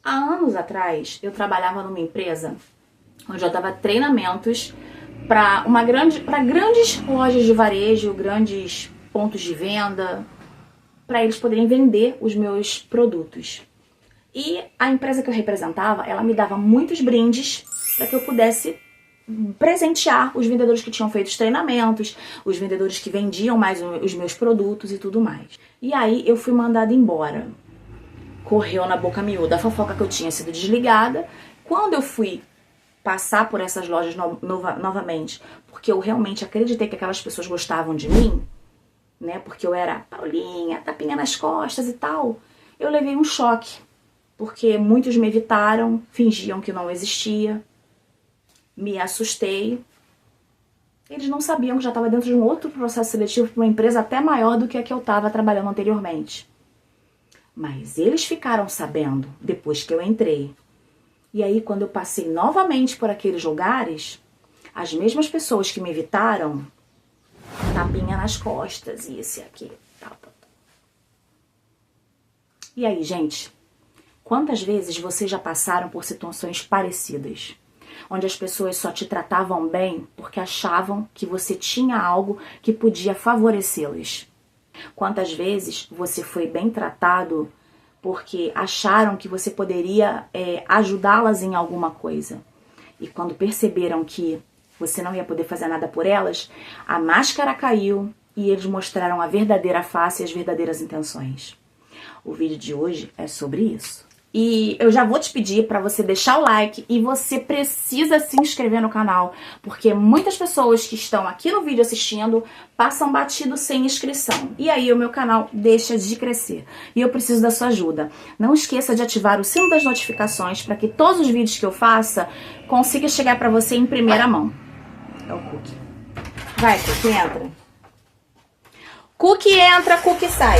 Há anos atrás, eu trabalhava numa empresa onde eu dava treinamentos para grandes lojas de varejo, grandes pontos de venda, para eles poderem vender os meus produtos. E a empresa que eu representava, ela me dava muitos brindes para que eu pudesse presentear os vendedores que tinham feito os treinamentos, os vendedores que vendiam mais os meus produtos e tudo mais. E aí eu fui mandada embora. Correu na boca miúda a fofoca que eu tinha sido desligada. Quando eu fui passar por essas lojas novamente, porque eu realmente acreditei que aquelas pessoas gostavam de mim, né? Porque eu era Paulinha, tapinha nas costas e tal. Eu levei um choque, porque muitos me evitaram, fingiam que não existia. Me assustei. Eles não sabiam que eu já estava dentro de um outro processo seletivo para uma empresa até maior do que a que eu estava trabalhando anteriormente. Mas eles ficaram sabendo depois que eu entrei. E aí, quando eu passei novamente por aqueles lugares, as mesmas pessoas que me evitaram, tapinha nas costas, isso e aquilo, tal. E aí, gente, quantas vezes vocês já passaram por situações parecidas? Onde as pessoas só te tratavam bem porque achavam que você tinha algo que podia favorecê-las? Quantas vezes você foi bem tratado porque acharam que você poderia ajudá-las em alguma coisa? E quando perceberam que você não ia poder fazer nada por elas, a máscara caiu e eles mostraram a verdadeira face e as verdadeiras intenções. O vídeo de hoje é sobre isso. E eu já vou te pedir para você deixar o like e você precisa se inscrever no canal, porque muitas pessoas que estão aqui no vídeo assistindo passam batido sem inscrição. E aí o meu canal deixa de crescer. E eu preciso da sua ajuda. Não esqueça de ativar o sino das notificações para que todos os vídeos que eu faça consigam chegar para você em primeira mão. É o Cookie. Vai, Cookie, entra. Cookie entra, Cookie sai.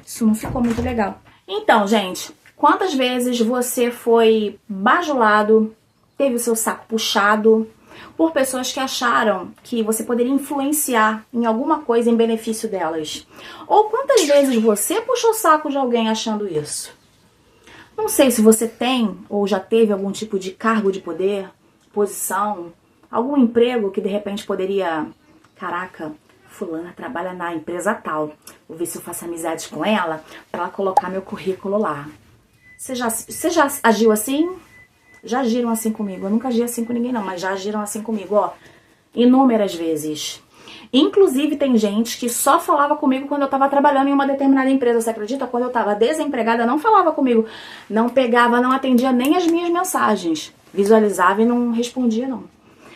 Isso não ficou muito legal. Então, gente, quantas vezes você foi bajulado, teve o seu saco puxado por pessoas que acharam que você poderia influenciar em alguma coisa em benefício delas? Ou quantas vezes você puxou o saco de alguém achando isso? Não sei se você tem ou já teve algum tipo de cargo de poder, posição, algum emprego que de repente poderia... Caraca, fulana trabalha na empresa tal. Vou ver se eu faço amizade com ela para ela colocar meu currículo lá. Você já agiu assim? Já agiram assim comigo. Eu nunca agi assim com ninguém não, mas já agiram assim comigo, ó. Inúmeras vezes. Inclusive tem gente que só falava comigo quando eu tava trabalhando em uma determinada empresa. Você acredita? Quando eu tava desempregada, não falava comigo. Não pegava, não atendia nem as minhas mensagens. Visualizava e não respondia não.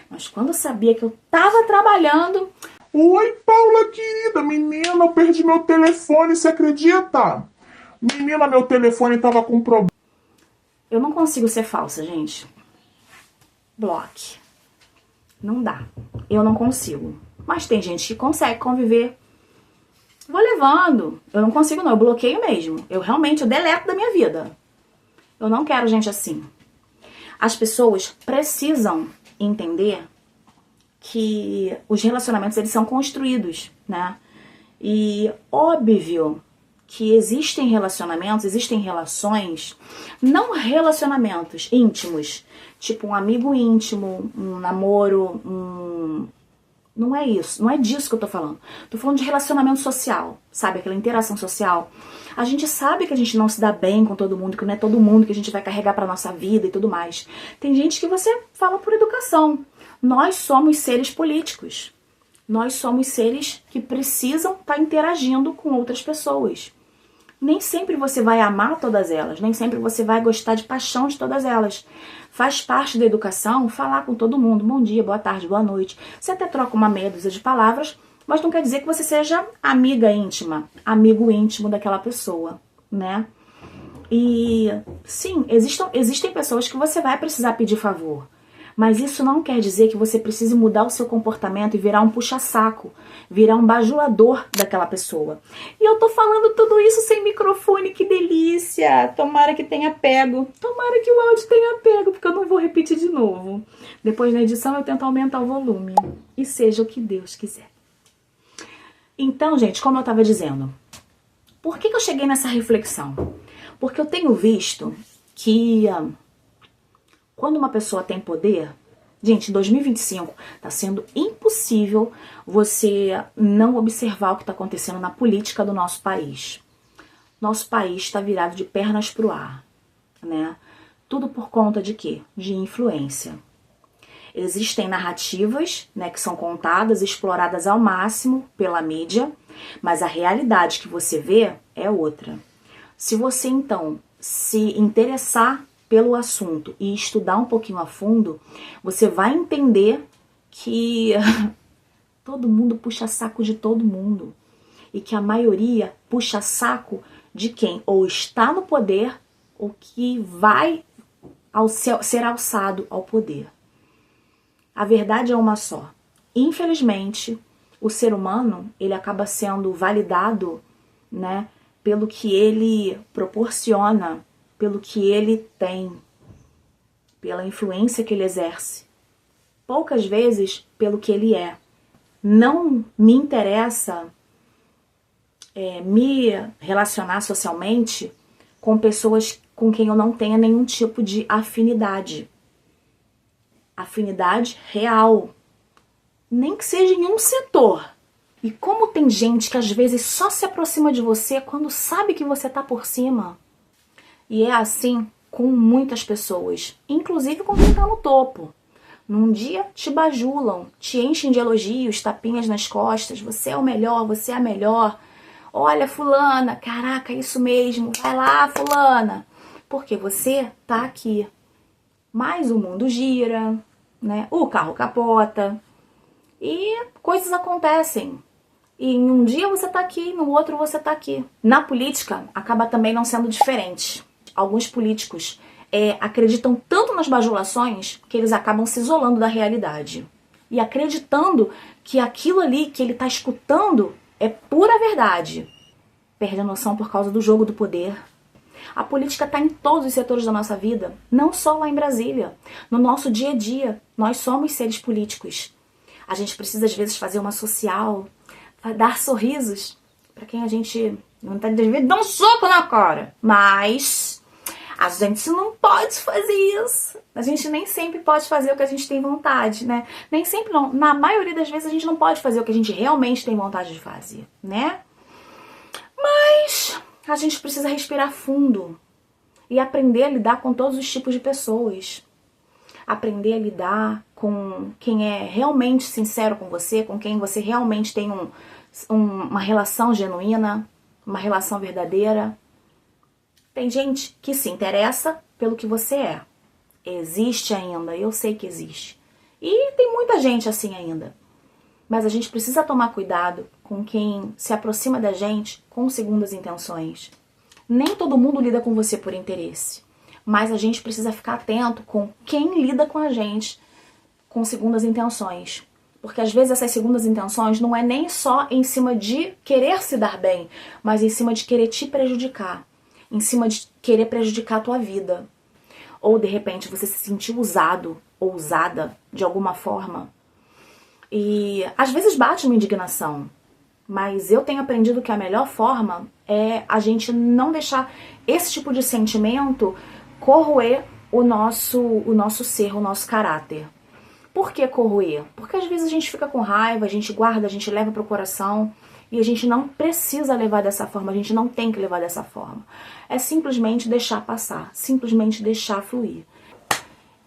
Mas quando eu sabia que eu tava trabalhando... Oi, Paula, querida. Menina, eu perdi meu telefone, você acredita? Menina, meu telefone tava com problema. Eu não consigo ser falsa, gente. Bloque. Não dá. Eu não consigo. Mas tem gente que consegue conviver. Vou levando. Eu não consigo não, eu bloqueio mesmo. Eu deleto da minha vida. Eu não quero gente assim. As pessoas precisam entender que os relacionamentos, eles são construídos, né? E óbvio que existem relacionamentos, existem relações, não relacionamentos íntimos, tipo um amigo íntimo, um namoro, não é isso, não é disso que eu tô falando. Tô falando de relacionamento social, sabe? Aquela interação social. A gente sabe que a gente não se dá bem com todo mundo, que não é todo mundo que a gente vai carregar pra nossa vida e tudo mais. Tem gente que você fala por educação. Nós somos seres políticos. Nós somos seres que precisam estar interagindo com outras pessoas. Nem sempre você vai amar todas elas, nem sempre você vai gostar de paixão de todas elas. Faz parte da educação falar com todo mundo, bom dia, boa tarde, boa noite. Você até troca uma meia dúzia de palavras, mas não quer dizer que você seja amiga íntima, amigo íntimo daquela pessoa, né? E sim, existem pessoas que você vai precisar pedir favor. Mas isso não quer dizer que você precise mudar o seu comportamento e virar um puxa-saco, virar um bajulador daquela pessoa. E eu tô falando tudo isso sem microfone, que delícia! Tomara que tenha pego. Tomara que o áudio tenha pego, porque eu não vou repetir de novo. Depois na edição eu tento aumentar o volume. E seja o que Deus quiser. Então, gente, como eu tava dizendo, por que eu cheguei nessa reflexão? Porque eu tenho visto que quando uma pessoa tem poder, gente, em 2025 tá sendo impossível você não observar o que tá acontecendo na política do nosso país. Nosso país está virado de pernas pro ar, né? Tudo por conta de quê? De influência. Existem narrativas, né, que são contadas e exploradas ao máximo pela mídia, mas a realidade que você vê é outra. Se você, então, se interessar pelo assunto e estudar um pouquinho a fundo, você vai entender que todo mundo puxa saco de todo mundo. E que a maioria puxa saco de quem ou está no poder ou que vai ser alçado ao poder. A verdade é uma só. Infelizmente, o ser humano, ele acaba sendo validado, né, pelo que ele proporciona, pelo que ele tem, pela influência que ele exerce. Poucas vezes pelo que ele é. Não me interessa me relacionar socialmente com pessoas com quem eu não tenha nenhum tipo de afinidade. Afinidade real. Nem que seja em um setor. E como tem gente que às vezes só se aproxima de você quando sabe que você tá por cima. E é assim com muitas pessoas, inclusive com quem tá no topo. Num dia te bajulam, te enchem de elogios, tapinhas nas costas, você é o melhor, você é a melhor. Olha, fulana, caraca, isso mesmo, vai lá, fulana. Porque você tá aqui. Mas o mundo gira, né? O carro capota. E coisas acontecem. E em um dia você tá aqui, no outro você tá aqui. Na política, acaba também não sendo diferente. Alguns políticos acreditam tanto nas bajulações que eles acabam se isolando da realidade. E acreditando que aquilo ali que ele tá escutando é pura verdade. Perde a noção por causa do jogo do poder. A política está em todos os setores da nossa vida, não só lá em Brasília. No nosso dia a dia, nós somos seres políticos. A gente precisa, às vezes, fazer uma social, dar sorrisos para quem a gente não está devendo dar um soco na cara. Mas a gente não pode fazer isso. A gente nem sempre pode fazer o que a gente tem vontade, né? Nem sempre não. Na maioria das vezes a gente não pode fazer o que a gente realmente tem vontade de fazer, né? Mas a gente precisa respirar fundo e aprender a lidar com todos os tipos de pessoas. Aprender a lidar com quem é realmente sincero com você, com quem você realmente tem uma relação genuína, uma relação verdadeira. Tem gente que se interessa pelo que você é. Existe ainda, eu sei que existe. E tem muita gente assim ainda. Mas a gente precisa tomar cuidado com quem se aproxima da gente com segundas intenções. Nem todo mundo lida com você por interesse. Mas a gente precisa ficar atento com quem lida com a gente com segundas intenções. Porque às vezes essas segundas intenções não é nem só em cima de querer se dar bem, mas em cima de querer te prejudicar. Em cima de querer prejudicar a tua vida. Ou de repente você se sentiu usado ou usada de alguma forma. E às vezes bate uma indignação, mas eu tenho aprendido que a melhor forma é a gente não deixar esse tipo de sentimento corroer o nosso ser, o nosso caráter. Por que corroer? Porque às vezes a gente fica com raiva, a gente guarda, a gente leva pro coração e a gente não precisa levar dessa forma, a gente não tem que levar dessa forma. É simplesmente deixar passar, simplesmente deixar fluir.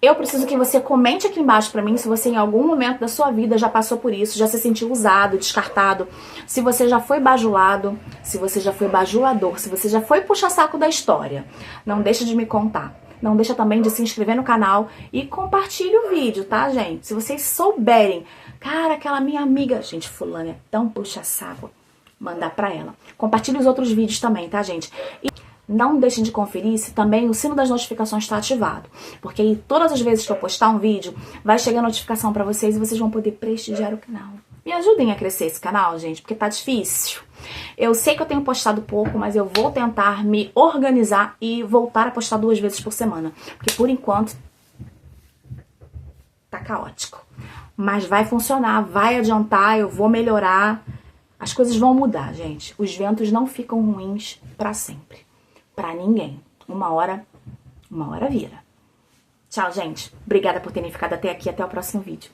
Eu preciso que você comente aqui embaixo pra mim se você em algum momento da sua vida já passou por isso, já se sentiu usado, descartado, se você já foi bajulado, se você já foi bajulador, se você já foi puxa-saco da história. Não deixa de me contar. Não deixa também de se inscrever no canal e compartilhe o vídeo, tá, gente? Se vocês souberem, cara, aquela minha amiga, gente, fulana é tão puxa-saco, mandar pra ela. Compartilhe os outros vídeos também, tá, gente? E não deixem de conferir se também o sino das notificações está ativado. Porque aí todas as vezes que eu postar um vídeo, vai chegar notificação pra vocês e vocês vão poder prestigiar o canal. Me ajudem a crescer esse canal, gente, porque tá difícil. Eu sei que eu tenho postado pouco, mas eu vou tentar me organizar e voltar a postar 2 vezes por semana. Porque por enquanto tá caótico. Mas vai funcionar, vai adiantar, eu vou melhorar. As coisas vão mudar, gente. Os ventos não ficam ruins pra sempre. Pra ninguém. Uma hora Uma hora vira. Tchau, gente. Obrigada por terem ficado até aqui. Até o próximo vídeo.